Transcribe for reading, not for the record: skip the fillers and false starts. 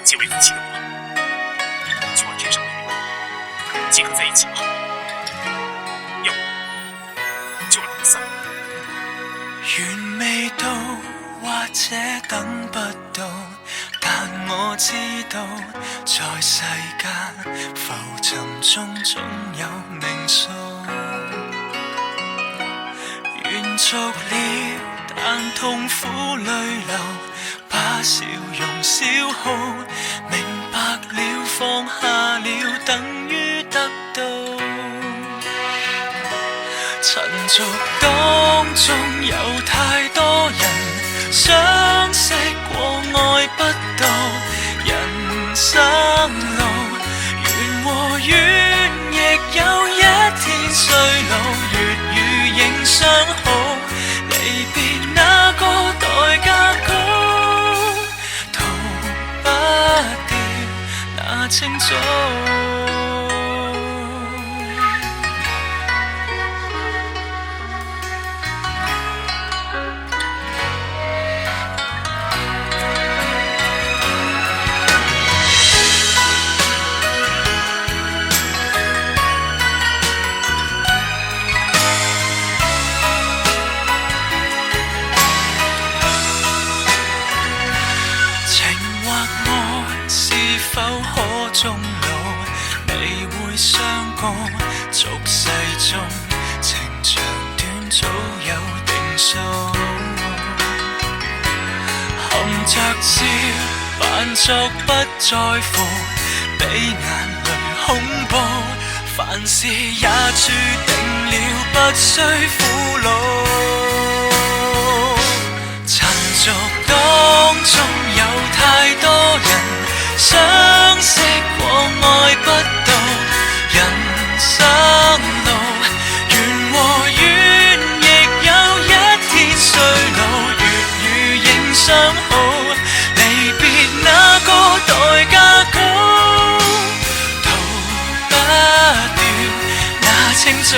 结为夫妻的我，就按天上的约，即可在一起了。要不就两散。緣未到，或者等不到，但我知道，在世間浮沉中總有命數。緣逐了，但痛苦淚流，把笑容消耗，明白了放下了等於得到。塵俗當中有太多人相識過愛不到，人生路緣和怨亦有一天衰老，越與影相好，離別那個代價高，逃不掉那清早。否可終老，未會相共，俗世中情長短早有定數。含着笑，扮作不在乎，比眼淚恐怖，凡事也注定了不需苦惱。塵俗當中有太多人相識過愛不到，人生路緣和怨亦有一天衰老，越與影相好，離別那個代價高，逃不掉那清早。